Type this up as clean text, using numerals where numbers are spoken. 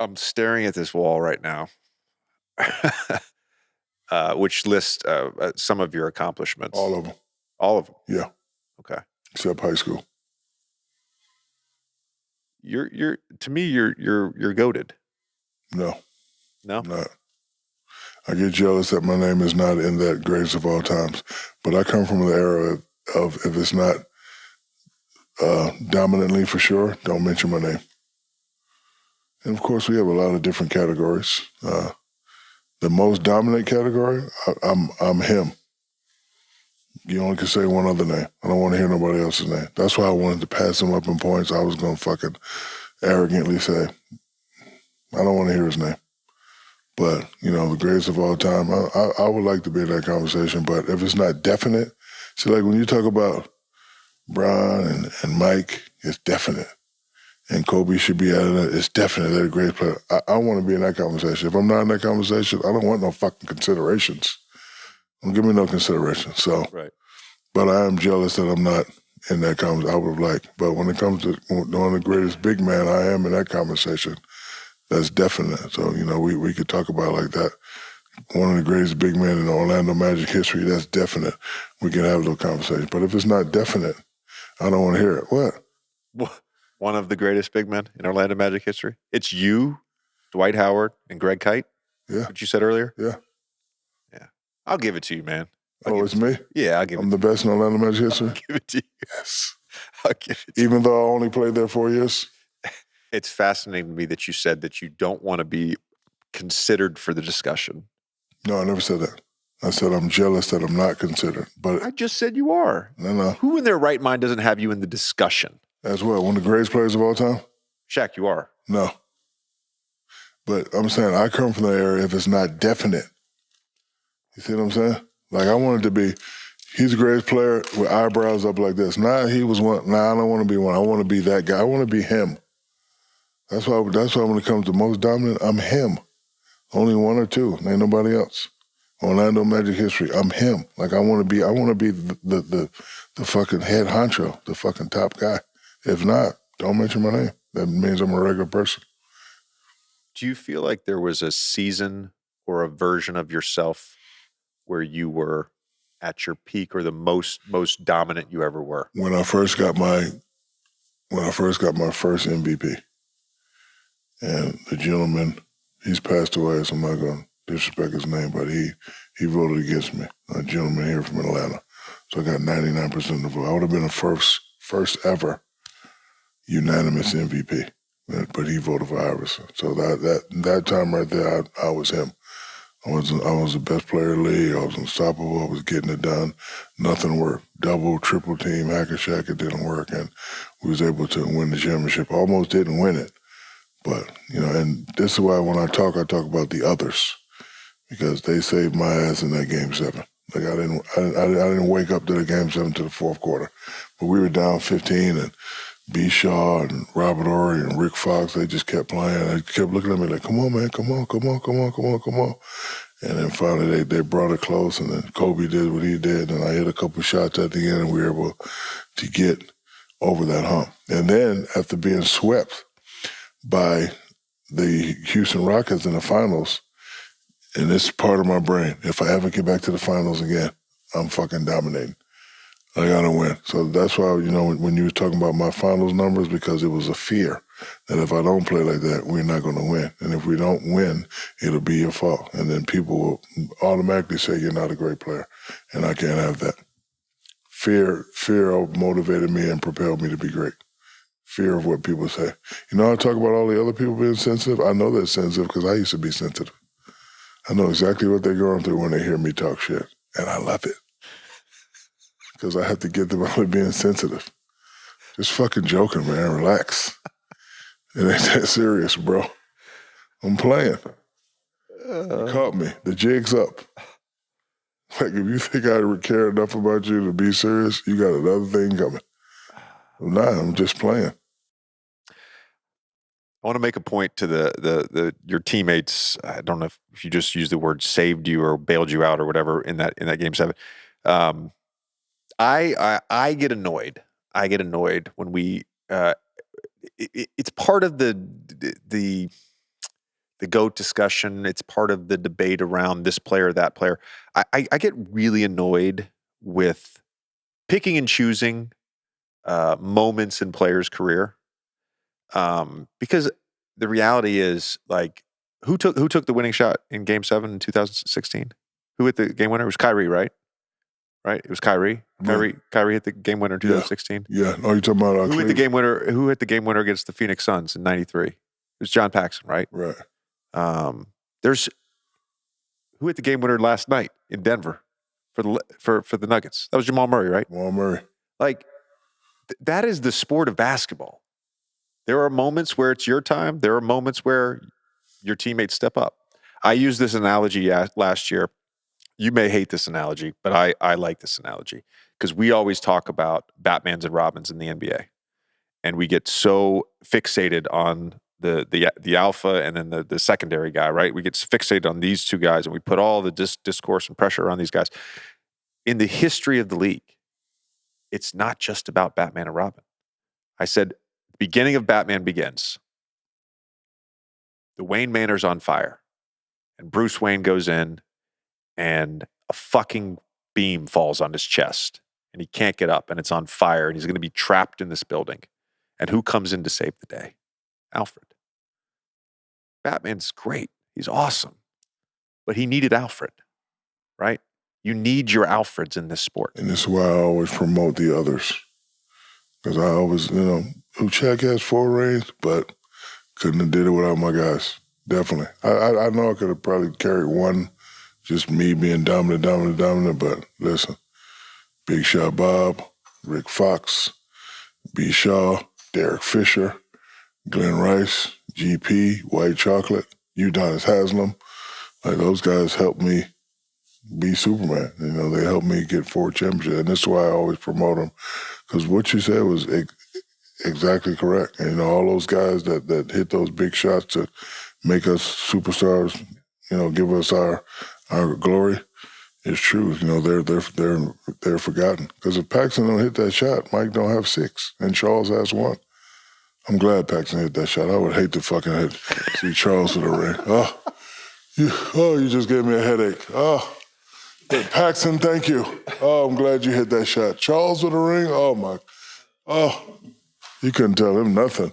I'm staring at this wall right now, which lists some of your accomplishments. All of them. All of them? Yeah. Okay. Except high school. You're to me, you're goated. No. No? Not. I get jealous that my name is not in that greatest of all times. But I come from the era of if it's not dominantly for sure, don't mention my name. And of course, we have a lot of different categories. The most dominant category, I'm him. You only can say one other name. I don't want to hear nobody else's name. That's why I wanted to pass him up in points. I was going to fucking arrogantly say, I don't want to hear his name. But, the greatest of all time, I would like to be in that conversation. But if it's not definite, see, like when you talk about Bron and Mike, it's definite. And Kobe should be out of that. It's definite. They're a great player. I want to be in that conversation. If I'm not in that conversation, I don't want no fucking considerations. Don't give me no consideration. So, right. But I am jealous that I'm not in that conversation. I would have liked. But when it comes to one of the greatest big man, I am in that conversation. That's definite. So, we could talk about it like that. One of the greatest big men in Orlando Magic history, that's definite. We can have those conversations. But if it's not definite, I don't want to hear it. What? One of the greatest big men in Orlando Magic history? It's you, Dwight Howard, and Greg Kite? Yeah. What you said earlier? Yeah. Yeah. I'll give it to you, man. It's me? Yeah, I'll give it to you. I'm the best in Orlando Magic history? I'll give it to you. Yes. I'll give it to you. Even though I only played there 4 years? It's fascinating to me that you said that you don't want to be considered for the discussion. No, I never said that. I said I'm jealous that I'm not considered. But I just said you are. No. Who in their right mind doesn't have you in the discussion? As well, one of the greatest players of all time? Shaq, you are. No. But I'm saying I come from the area if it's not definite. You see what I'm saying? Like I wanted to be, he's the greatest player with eyebrows up like this. He was one. I don't want to be one. I want to be that guy. I want to be him. That's why when it comes to most dominant, I'm him. Only one or two. Ain't nobody else. Orlando Magic history, I'm him. Like I want to be the fucking head honcho, the fucking top guy. If not, don't mention my name. That means I'm a regular person. Do you feel like there was a season or a version of yourself where you were at your peak or the most dominant you ever were? When I first got my first MVP, and the gentleman, he's passed away, so I'm not going to disrespect his name, but he voted against me. A gentleman here from Atlanta, so I got 99% of the vote. I would have been the first ever unanimous MVP, but he voted for Iverson. So that time right there, I was him. I was the best player in the league. I was unstoppable. I was getting it done. Nothing worked. Double, triple team, hack and shack, it didn't work. And we was able to win the championship. Almost didn't win it. But, and this is why when I talk about the others. Because they saved my ass in that Game 7. Like I didn't wake up to the Game 7 to the fourth quarter. But we were down 15 and B. Shaw and Robert Horry and Rick Fox, they just kept playing. They kept looking at me like, come on, man, come on. And then finally they brought it close, and then Kobe did what he did, and I hit a couple shots at the end, and we were able to get over that hump. And then after being swept by the Houston Rockets in the finals, and it's part of my brain, if I ever get back to the finals again, I'm fucking dominating. I gotta win. So that's why, when you were talking about my finals numbers, because it was a fear that if I don't play like that, we're not gonna win. And if we don't win, it'll be your fault. And then people will automatically say you're not a great player. And I can't have that. Fear motivated me and propelled me to be great. Fear of what people say. I talk about all the other people being sensitive. I know they're sensitive because I used to be sensitive. I know exactly what they're going through when they hear me talk shit. And I love it. Because I have to get them out of being sensitive. Just fucking joking, man. Relax. It ain't that serious, bro. I'm playing. You caught me. The jig's up. Like, if you think I would care enough about you to be serious, you got another thing coming. I'm not. I'm just playing. I want to make a point to your teammates. I don't know if you just used the word saved you or bailed you out or whatever in that Game 7. I get annoyed. I get annoyed when we. It's part of the the GOAT discussion. It's part of the debate around this player, that player. I get really annoyed with picking and choosing moments in players' career, because the reality is, like, who took the winning shot in Game 7 in 2016? Who hit the game winner? It was Kyrie, right? Right? It was Kyrie. Kyrie hit the game winner in 2016. Yeah. Oh, you're talking about who hit the game winner? Who hit the game winner against the Phoenix Suns in '93? It was John Paxson, right? Right. There's who hit the game winner last night in Denver for the Nuggets? That was Jamal Murray, right? Jamal Murray. Like, that is the sport of basketball. There are moments where it's your time. There are moments where your teammates step up. I used this analogy last year. You may hate this analogy, but I like this analogy because we always talk about Batmans and Robins in the NBA, and we get so fixated on the alpha and then the secondary guy, right? We get fixated on these two guys, and we put all the discourse and pressure on these guys. In the history of the league, it's not just about Batman and Robin. I said, the beginning of Batman Begins. The Wayne Manor's on fire, and Bruce Wayne goes in, and a fucking beam falls on his chest, and he can't get up, and it's on fire, and he's going to be trapped in this building. And who comes in to save the day? Alfred. Batman's great. He's awesome. But he needed Alfred, right? You need your Alfreds in this sport. And this is why I always promote the others. Because I always, Shaq has 4 rings, but couldn't have did it without my guys. Definitely. I know I could have probably carried one, just me being dominant, but listen, Big Shot Bob, Rick Fox, B. Shaw, Derek Fisher, Glenn Rice, GP, White Chocolate, Udonis Haslam. Like, those guys helped me be Superman. They helped me get 4 championships. And this is why I always promote them. Because what you said was exactly correct. And, all those guys that hit those big shots to make us superstars, give us our glory, it's true. They're forgotten. Because if Paxson don't hit that shot, Mike don't have 6, and Charles has 1. I'm glad Paxson hit that shot. I would hate to fucking see Charles with a ring. You just gave me a headache. Paxson, thank you. I'm glad you hit that shot. Charles with a ring. You couldn't tell him nothing.